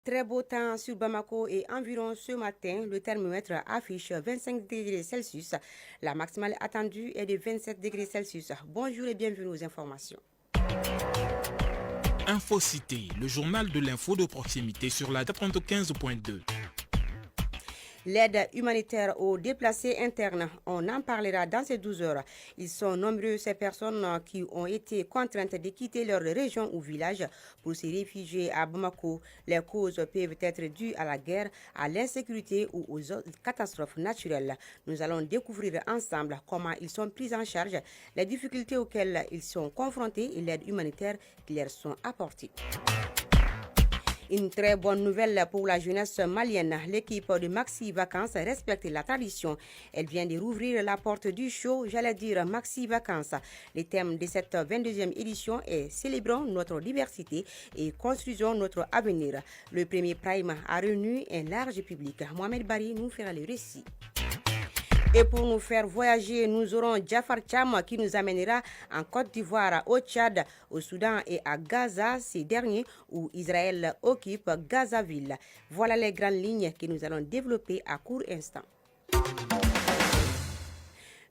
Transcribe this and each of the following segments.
Très beau temps sur Bamako et environ ce matin, le thermomètre affiche 25 degrés Celsius. La maximale attendue est de 27 degrés Celsius. Bonjour et bienvenue aux informations. Infocité, le journal de l'info de proximité sur la 95.2. L'aide humanitaire aux déplacés internes, on en parlera dans ces 12 heures. Ils sont nombreux ces personnes qui ont été contraintes de quitter leur région ou village pour se réfugier à Bamako. Les causes peuvent être dues à la guerre, à l'insécurité ou aux catastrophes naturelles. Nous allons découvrir ensemble comment ils sont pris en charge, les difficultés auxquelles ils sont confrontés et l'aide humanitaire qui leur sont apportées. Une très bonne nouvelle pour la jeunesse malienne. L'équipe de Maxi Vacances respecte la tradition. Elle vient de rouvrir la porte du show, j'allais dire Maxi Vacances. Le thème de cette 22e édition est Célébrons notre diversité et construisons notre avenir. Le premier prime a réuni un large public. Mohamed Bari nous fera le récit. Et pour nous faire voyager, nous aurons Jafar Cham qui nous amènera en Côte d'Ivoire, au Tchad, au Soudan et à Gaza, ces derniers où Israël occupe Gazaville. Voilà les grandes lignes que nous allons développer à court instant.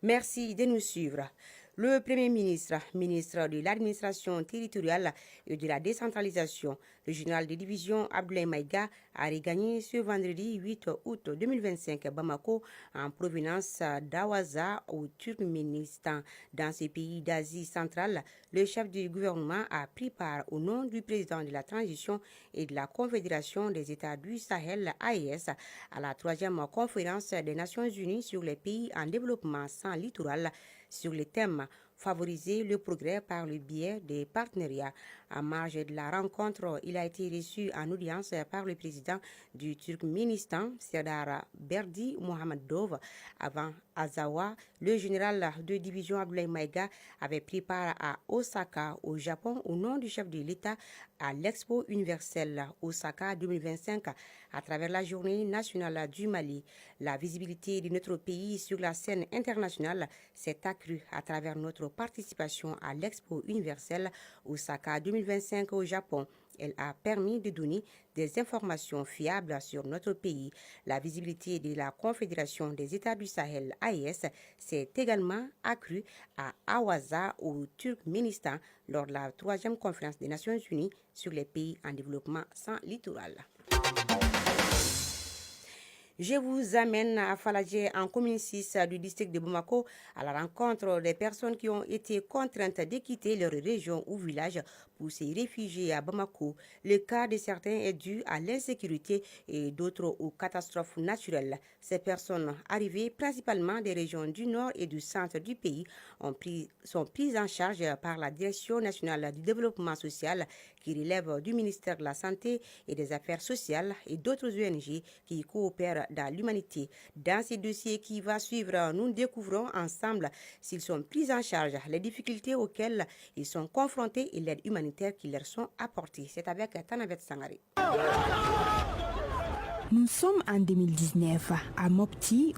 Merci de nous suivre. Le Premier ministre, ministre de l'administration territoriale et de la décentralisation, le général de division Abdoulaye Maïga a regagné ce vendredi 8 août 2025 à Bamako en provenance d'Awaza au Turkménistan. Dans ce pays d'Asie centrale, le chef du gouvernement a pris part au nom du président de la transition et de la Confédération des États du Sahel, AES, à la 3e conférence des Nations Unies sur les pays en développement sans littoral sur le thème favoriser le progrès par le biais des partenariats. En marge de la rencontre, il a été reçu en audience par le président du Turkménistan, Serdar Berdi Mohamed Dov. Avant Azawa, le général de division Abdoulaye Maïga avait pris part à Osaka, au Japon, au nom du chef de l'État à l'Expo universelle Osaka 2025 à travers la journée nationale du Mali. La visibilité de notre pays sur la scène internationale s'est accrue à travers notre participation à l'Expo universelle Osaka 2025 au Japon. Elle a permis de donner des informations fiables sur notre pays. La visibilité de la Confédération des États du Sahel, AES, s'est également accrue à Awaza, au Turkménistan, lors de la 3e conférence des Nations Unies sur les pays en développement sans littoral. Je vous amène à Faladje, en commune 6 du district de Bamako, à la rencontre des personnes qui ont été contraintes de quitter leur région ou village pour se réfugier à Bamako. Le cas de certains est dû à l'insécurité et d'autres aux catastrophes naturelles. Ces personnes, arrivées principalement des régions du nord et du centre du pays, sont prises en charge par la Direction nationale du développement social qui relève du ministère de la Santé et des Affaires sociales et d'autres ONG qui coopèrent dans l'humanité. Dans ces dossiers qui va suivre, nous découvrons ensemble s'ils sont pris en charge, les difficultés auxquelles ils sont confrontés et l'aide humanitaire qui leur sont apportées. C'est avec Tanavet Sangare. Nous sommes en 2019 à Mopti.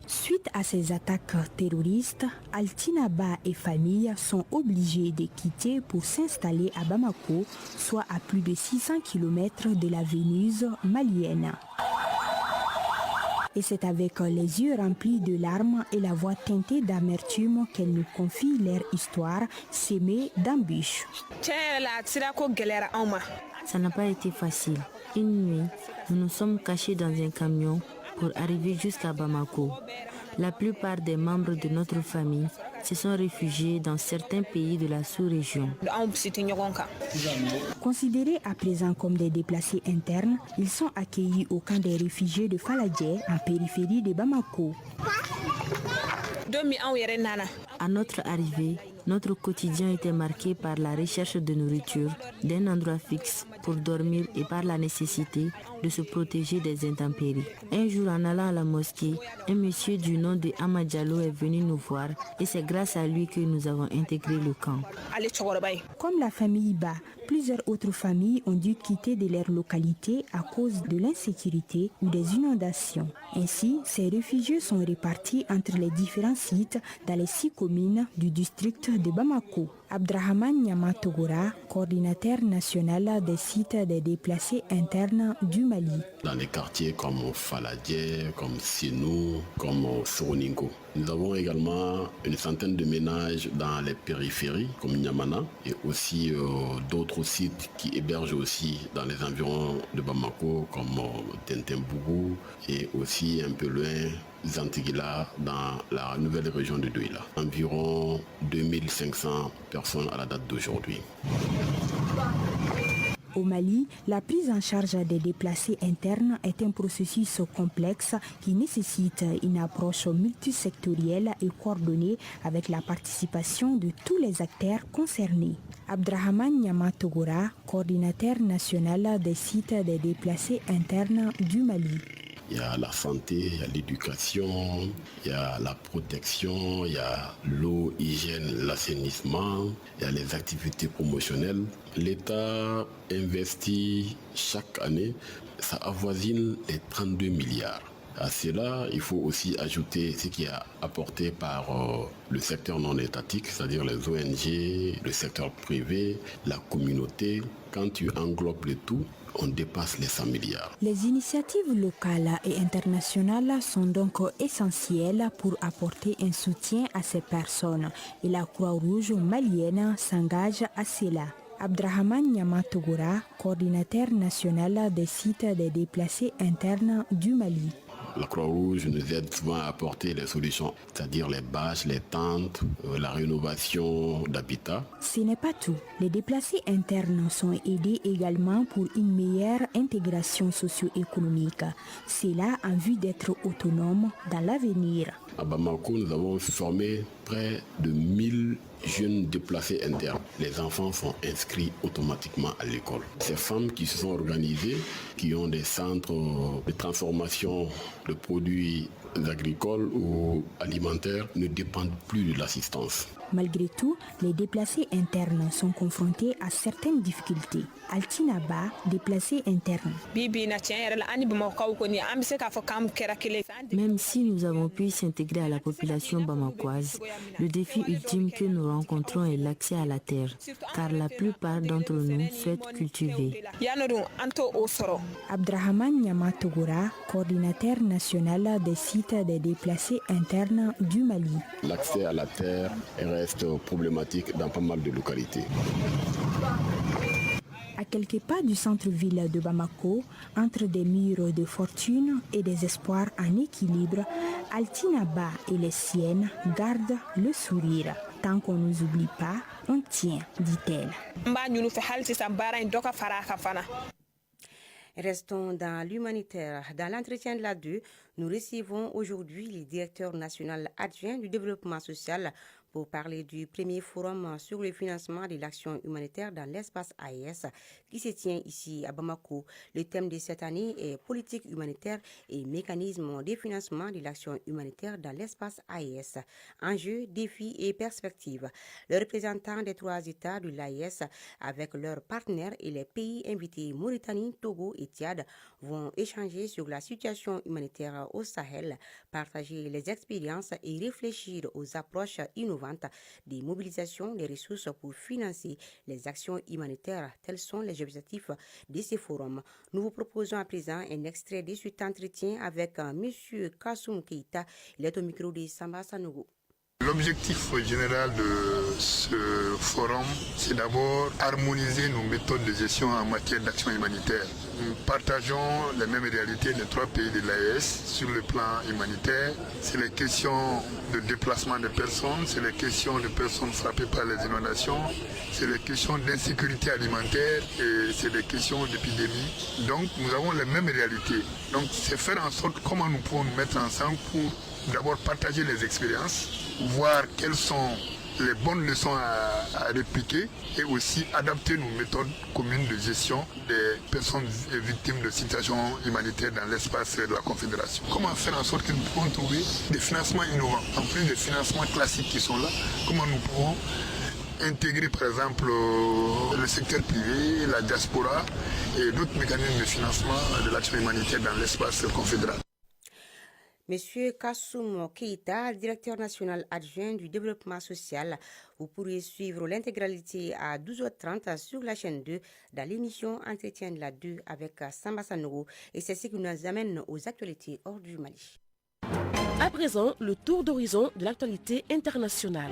Suite à ces attaques terroristes, Altinaba et famille sont obligés de quitter pour s'installer à Bamako, soit à plus de 600 km de la Vénus malienne. Et c'est avec les yeux remplis de larmes et la voix teintée d'amertume qu'elles nous confient leur histoire sémée d'embûches. Ça n'a pas été facile. Une nuit, nous nous sommes cachés dans un camion pour arriver jusqu'à Bamako. La plupart des membres de notre famille se sont réfugiés dans certains pays de la sous-région. Considérés à présent comme des déplacés internes, ils sont accueillis au camp des réfugiés de Faladje, en périphérie de Bamako. À notre arrivée, notre quotidien était marqué par la recherche de nourriture, d'un endroit fixe pour dormir et par la nécessité de se protéger des intempéries. Un jour, en allant à la mosquée, un monsieur du nom de Amadjalo est venu nous voir et c'est grâce à lui que nous avons intégré le camp. Comme la famille Ba, plusieurs autres familles ont dû quitter de leur localité à cause de l'insécurité ou des inondations. Ainsi, ces réfugiés sont répartis entre les différents sites dans les 6 communes du district de Bamako. Abdrahman Niamatogora, coordinateur national des sites des déplacés internes du Mali. Dans les quartiers comme Faladje, comme Sinou, comme Soroningo. Nous avons également une centaine de ménages dans les périphéries comme Niamana et aussi d'autres sites qui hébergent aussi dans les environs de Bamako comme Tintembougou et aussi un peu loin Zantigila dans la nouvelle région de Douila. Environ 2500 personnes à la date d'aujourd'hui. Au Mali, la prise en charge des déplacés internes est un processus complexe qui nécessite une approche multisectorielle et coordonnée avec la participation de tous les acteurs concernés. Abdrahman Niamatogora, coordinateur national des sites des déplacés internes du Mali. Il y a la santé, il y a l'éducation, il y a la protection, il y a l'eau, l'hygiène, l'assainissement, il y a les activités promotionnelles. L'État investit chaque année, ça avoisine les 32 milliards. À cela, il faut aussi ajouter ce qui est apporté par le secteur non étatique, c'est-à-dire les ONG, le secteur privé, la communauté. Quand tu englobes le tout, on dépasse les 100 milliards. Les initiatives locales et internationales sont donc essentielles pour apporter un soutien à ces personnes et la Croix-Rouge malienne s'engage à cela. Abdrahman Niamatogora, coordinateur national des sites des déplacés internes du Mali. La Croix-Rouge nous aide souvent à apporter les solutions, c'est-à-dire les bâches, les tentes, la rénovation d'habitat. Ce n'est pas tout. Les déplacés internes sont aidés également pour une meilleure intégration socio-économique. C'est là en vue d'être autonomes dans l'avenir. À Bamako, nous avons formé près de 1000 jeunes déplacés internes. Les enfants sont inscrits automatiquement à l'école. Ces femmes qui se sont organisées, qui ont des centres de transformation de produits agricoles ou alimentaires, ne dépendent plus de l'assistance. Malgré tout, les déplacés internes sont confrontés à certaines difficultés. Altinaba, déplacé interne. Même si nous avons pu s'intégrer à la population bamakoise, le défi ultime que nous rencontrons est l'accès à la terre, car la plupart d'entre nous souhaitent cultiver. Abdrahman Niamatogora, coordinateur national des sites des déplacés internes du Mali. L'accès à la terre reste problématique dans pas mal de localités. À quelques pas du centre-ville de Bamako, entre des murs de fortune et des espoirs en équilibre, Altinaba et les siennes gardent le sourire. Tant qu'on ne nous oublie pas, on tient, dit-elle. Restons dans l'humanitaire. Dans l'entretien de la 2, nous recevons aujourd'hui le directeur national adjoint du développement social pour parler du premier forum sur le financement de l'action humanitaire dans l'espace AES qui se tient ici à Bamako. Le thème de cette année est politique humanitaire et mécanisme de financement de l'action humanitaire dans l'espace AES. Enjeux, défis et perspectives. Les représentants des 3 États de l'AES avec leurs partenaires et les pays invités Mauritanie, Togo et Tchad vont échanger sur la situation humanitaire au Sahel, partager les expériences et réfléchir aux approches innovantes des mobilisations des ressources pour financer les actions humanitaires. Tels sont les objectifs de ces forums. Nous vous proposons à présent un extrait de cet entretien avec M. Kassoum Keita. Il est au micro de Samba Sanogo. L'objectif général de ce forum, c'est d'abord harmoniser nos méthodes de gestion en matière d'action humanitaire. Nous partageons les mêmes réalités des 3 pays de l'AES sur le plan humanitaire. C'est les questions de déplacement de personnes, c'est les questions de personnes frappées par les inondations, c'est les questions d'insécurité alimentaire et c'est des questions d'épidémie. Donc nous avons les mêmes réalités. Donc c'est faire en sorte comment nous pouvons nous mettre ensemble pour d'abord partager les expériences, voir quelles sont les bonnes leçons à répliquer et aussi adapter nos méthodes communes de gestion des personnes victimes de situations humanitaires dans l'espace de la Confédération. Comment faire en sorte que nous pouvons trouver des financements innovants, en plus des financements classiques qui sont là, comment nous pouvons intégrer par exemple le secteur privé, la diaspora et d'autres mécanismes de financement de l'action humanitaire dans l'espace confédéral. Monsieur Kassoum Keita, directeur national adjoint du développement social, vous pourrez suivre l'intégralité à 12h30 sur la chaîne 2 dans l'émission Entretien de la 2 avec Samba Sanogo. Et c'est ce qui nous amène aux actualités hors du Mali. À présent, le tour d'horizon de l'actualité internationale.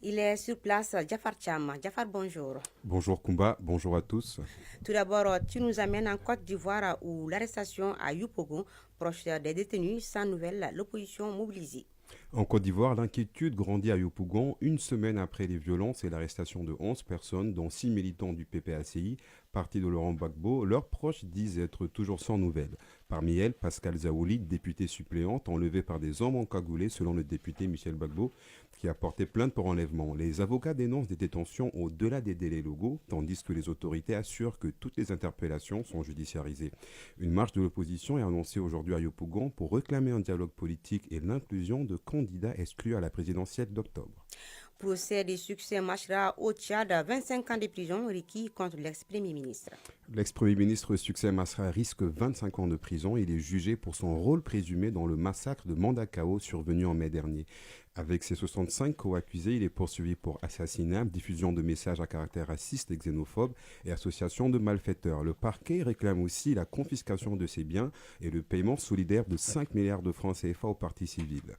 Il est sur place, Jafar Cham. Jafar, bonjour. Bonjour Kumba, bonjour à tous. Tout d'abord, tu nous amènes en Côte d'Ivoire où l'arrestation à Yopougon, proche des détenus, sans nouvelles, l'opposition mobilisée. En Côte d'Ivoire, l'inquiétude grandit à Yopougon une semaine après les violences et l'arrestation de 11 personnes, dont 6 militants du PPACI, parti de Laurent Gbagbo. Leurs proches disent être toujours sans nouvelles. Parmi elles, Pascal Zaouli, députée suppléante, enlevée par des hommes encagoulés selon le député Michel Gbagbo, qui a porté plainte pour enlèvement. Les avocats dénoncent des détentions au-delà des délais légaux, tandis que les autorités assurent que toutes les interpellations sont judiciarisées. Une marche de l'opposition est annoncée aujourd'hui à Yopougon pour réclamer un dialogue politique et l'inclusion de candidats exclus à la présidentielle d'octobre. Procès de succès marchera au Tchad, 25 ans de prison requis contre l'ex-premier ministre. L'ex-premier ministre Succès Masra risque 25 ans de prison. Il est jugé pour son rôle présumé dans le massacre de Mandakao survenu en mai dernier. Avec ses 65 co-accusés, il est poursuivi pour assassinat, diffusion de messages à caractère raciste et xénophobe et association de malfaiteurs. Le parquet réclame aussi la confiscation de ses biens et le paiement solidaire de 5 milliards de francs CFA aux parties civiles.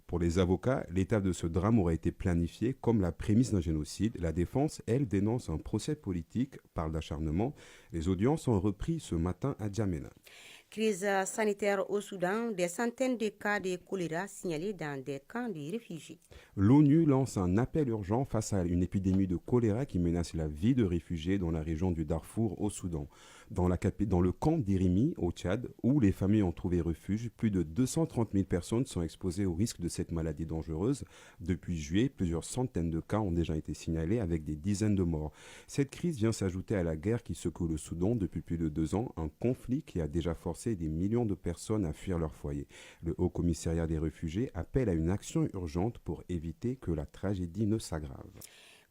Pour les avocats, l'étape de ce drame aurait été planifiée comme la prémisse d'un génocide. La défense, elle, dénonce un procès politique, parle d'acharnement. Les audiences ont repris ce matin à Djamena. Crise sanitaire au Soudan, des centaines de cas de choléra signalés dans des camps de réfugiés. L'ONU lance un appel urgent face à une épidémie de choléra qui menace la vie de réfugiés dans la région du Darfour au Soudan. Dans le camp d'Irimi au Tchad, où les familles ont trouvé refuge, plus de 230 000 personnes sont exposées au risque de cette maladie dangereuse. Depuis juillet, plusieurs centaines de cas ont déjà été signalés avec des dizaines de morts. Cette crise vient s'ajouter à la guerre qui secoue le Soudan depuis plus de 2 ans, un conflit qui a déjà forcé des millions de personnes à fuir leur foyer. Le Haut Commissariat des réfugiés appelle à une action urgente pour éviter que la tragédie ne s'aggrave.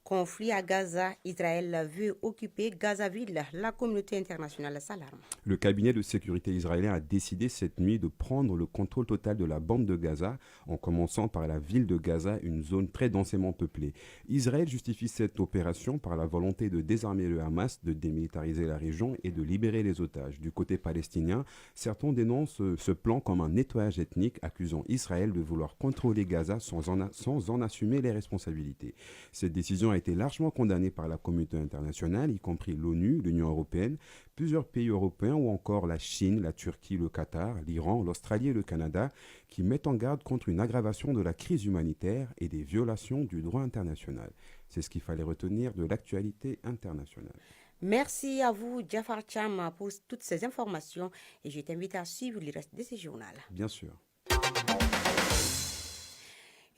Conflit à Gaza, Israël veut occuper Gaza-Ville. La communauté internationale s'alarme. Le cabinet de sécurité israélien a décidé cette nuit de prendre le contrôle total de la bande de Gaza, en commençant par la ville de Gaza, une zone très densément peuplée. Israël justifie cette opération par la volonté de désarmer le Hamas, de démilitariser la région et de libérer les otages. Du côté palestinien, certains dénoncent ce plan comme un nettoyage ethnique, accusant Israël de vouloir contrôler Gaza sans en assumer les responsabilités. Cette décision a été largement condamnée par la communauté internationale, y compris l'ONU, l'Union européenne, plusieurs pays européens ou encore la Chine, la Turquie, le Qatar, l'Iran, l'Australie et le Canada, qui mettent en garde contre une aggravation de la crise humanitaire et des violations du droit international. C'est ce qu'il fallait retenir de l'actualité internationale. Merci à vous, Jafar Cham, pour toutes ces informations et je t'invite à suivre le reste de ce journal. Bien sûr.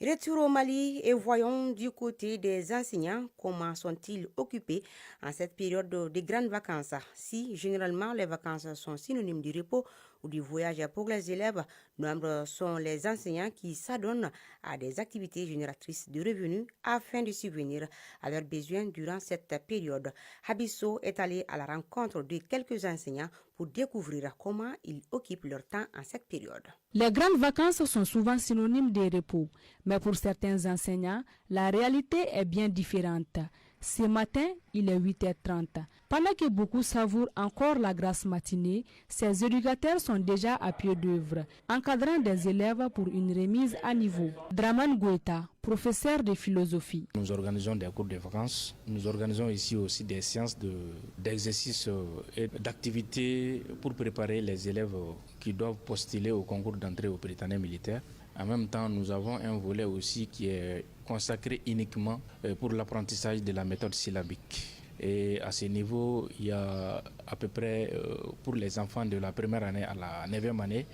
Retour au Mali et voyons du côté des enseignants comment sont-ils occupés en cette période de grandes vacances. Si généralement les vacances sont synonymes du repos ou du voyage pour les élèves, nombreux sont les enseignants qui s'adonnent à des activités génératrices de revenus afin de subvenir à leurs besoins durant cette période. Habisso est allé à la rencontre de quelques enseignants pour découvrir comment ils occupent leur temps en cette période. Les grandes vacances sont souvent synonymes de repos, mais pour certains enseignants, la réalité est bien différente. Ce matin, il est 8h30. Pendant que beaucoup savourent encore la grasse matinée, ces éducateurs sont déjà à pied d'œuvre, encadrant des élèves pour une remise à niveau. Draman Goeta, professeur de philosophie. Nous organisons des cours de vacances. Nous organisons ici aussi des séances d'exercices et d'activités pour préparer les élèves qui doivent postuler au concours d'entrée au Prytanée militaire. En même temps, nous avons un volet aussi qui est consacré uniquement pour l'apprentissage de la méthode syllabique. Et à ce niveau, il y a à peu près pour les enfants de la première année à la 9e année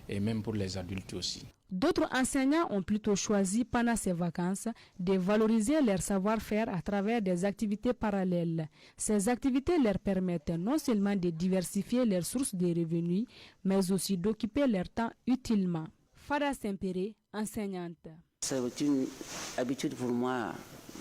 et même pour les adultes aussi. D'autres enseignants ont plutôt choisi pendant ces vacances de valoriser leur savoir-faire à travers des activités parallèles. Ces activités leur permettent non seulement de diversifier leurs sources de revenus, mais aussi d'occuper leur temps utilement. Fada Sempéré, enseignante. C'est une habitude pour moi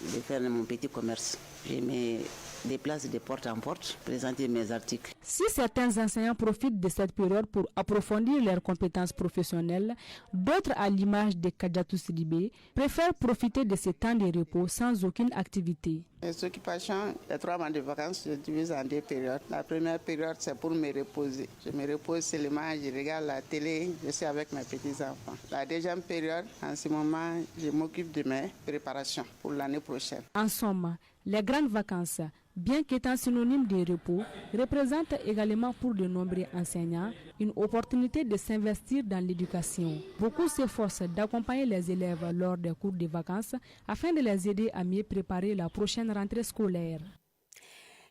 de faire mon petit commerce. Je me déplace de porte en porte, présenter mes articles. Si certains enseignants profitent de cette période pour approfondir leurs compétences professionnelles, d'autres, à l'image de Kadjatou Sidibé, préfèrent profiter de ce temps de repos sans aucune activité. Les occupations, les 3 mois de vacances, je divise en 2 périodes. La première période, c'est pour me reposer. Je me repose seulement, je regarde la télé, je suis avec mes petits-enfants. La deuxième période, en ce moment, je m'occupe de mes préparations pour l'année prochaine. En somme, les grandes vacances, bien qu'étant synonyme de repos, représentent également pour de nombreux enseignants une opportunité de s'investir dans l'éducation. Beaucoup s'efforcent d'accompagner les élèves lors des cours de vacances afin de les aider à mieux préparer la prochaine rentrée scolaire.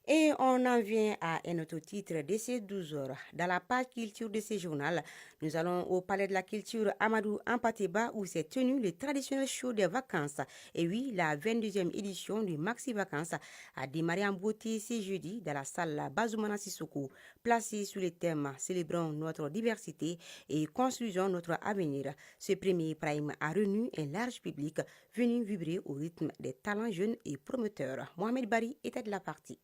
Et on en vient à un autre titre de ces 12 heures. Dans la page culture de ce journal, nous allons au Palais de la Culture Amadou Ampateba où s'est tenu le traditionnel show des vacances. Et oui, la 22e édition du Maxi Vacances a démarré en beauté ce jeudi dans la salle Bazoumana Sissoko, placée sous le thème « Célébrons notre diversité et construisons notre avenir ». Ce premier prime a réuni un large public venu vibrer au rythme des talents jeunes et promoteurs. Mohamed Bari était de la partie.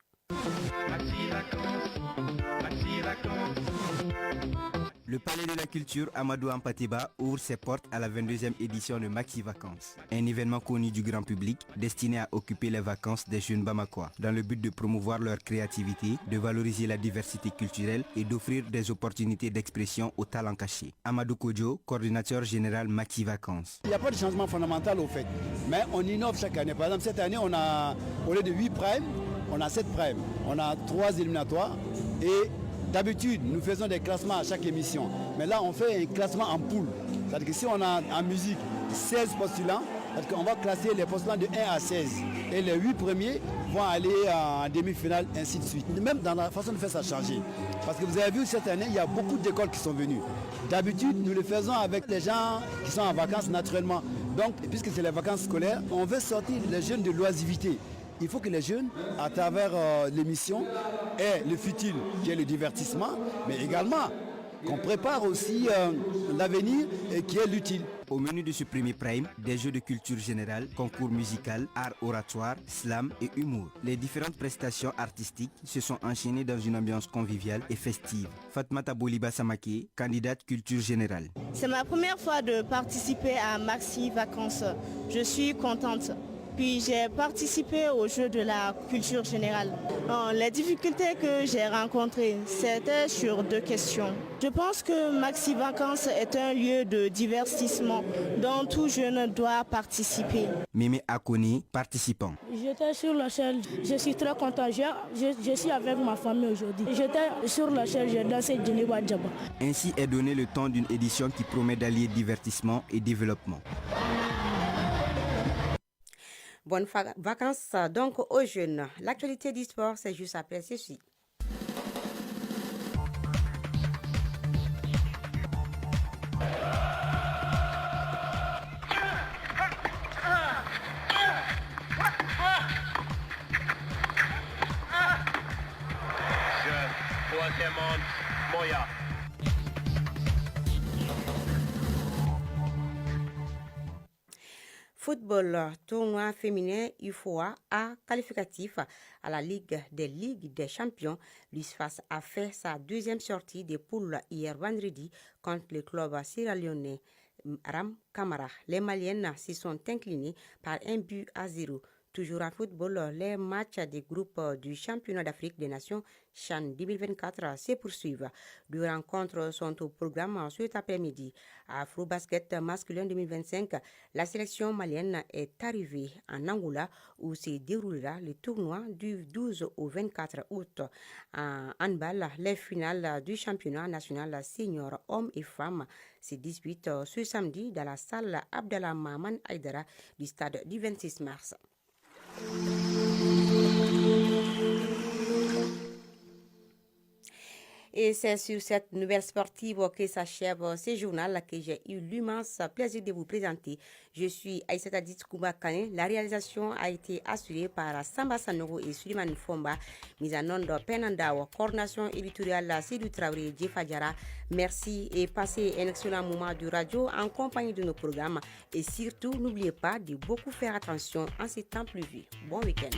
Le Palais de la Culture Amadou Ampateba ouvre ses portes à la 22e édition de Maxi Vacances, un événement connu du grand public destiné à occuper les vacances des jeunes Bamakois, dans le but de promouvoir leur créativité, de valoriser la diversité culturelle et d'offrir des opportunités d'expression aux talents cachés. Amadou Kodjo, coordinateur général Maxi Vacances. Il n'y a pas de changement fondamental au fait, mais on innove chaque année. Par exemple, cette année, on a, au lieu de 8 primes, on a 7 primes, on a 3 éliminatoires et d'habitude nous faisons des classements à chaque émission. Mais là on fait un classement en poule. C'est-à-dire que si on a en musique 16 postulants, c'est-à-dire qu'on va classer les postulants de 1 à 16. Et les 8 premiers vont aller en demi-finale, ainsi de suite. Même dans la façon de faire, ça a changé. Parce que vous avez vu cette année, il y a beaucoup d'écoles qui sont venues. D'habitude, nous le faisons avec les gens qui sont en vacances naturellement. Donc, puisque c'est les vacances scolaires, on veut sortir les jeunes de l'oisiveté. Il faut que les jeunes, à travers l'émission, aient le futur, qui est le divertissement, mais également qu'on prépare aussi l'avenir et qui est l'utile. Au menu de ce premier prime, des jeux de culture générale, concours musical, art oratoire, slam et humour. Les différentes prestations artistiques se sont enchaînées dans une ambiance conviviale et festive. Fatmata Boliba Samake, candidate culture générale. C'est ma première fois de participer à Maxi Vacances. Je suis contente. Puis j'ai participé au jeu de la culture générale. Les difficultés que j'ai rencontrées, c'était sur 2 questions. Je pense que Maxi Vacances est un lieu de divertissement dont tout jeune doit participer. Mémé Akoni, participant. J'étais sur la chaîne, je suis très content. Je suis avec ma famille aujourd'hui. J'étais sur la chaîne, j'ai dansé Djeniwa Djaba. Ainsi est donné le temps d'une édition qui promet d'allier divertissement et développement. Bonnes vacances donc aux jeunes. L'actualité du sport, c'est juste après ceci. Moya. Football, tournoi féminin UFOA A qualificatif à la Ligue des Champions. L'USFAS a fait sa 2e sortie des poules hier vendredi contre le club sierra-léonais Ram Kamara. Les Maliennes se sont inclinées par 1-0. Toujours en football, les matchs des groupes du championnat d'Afrique des Nations CHAN 2024 se poursuivent. 2 rencontres sont au programme cet après-midi. À Afro-Basket masculin 2025, la sélection malienne est arrivée en Angola où se déroulera le tournoi du 12 au 24 août. En handball, les finales du championnat national senior hommes et femmes se disputent ce samedi dans la salle Abdallah Maman Aïdara du stade du 26 mars. Et c'est sur cette nouvelle sportive que s'achève ce journal que j'ai eu l'immense plaisir de vous présenter. Je suis Aïssata Ditskouma-Kane. La réalisation a été assurée par Samba Sanoro et Suleiman Fomba. Mise en onde Penandao. Coordination éditoriale Sidou Traoré Djefadjara. Merci et passez un excellent moment de radio en compagnie de nos programmes. Et surtout, n'oubliez pas de beaucoup faire attention en ces temps pluvieux. Bon week-end.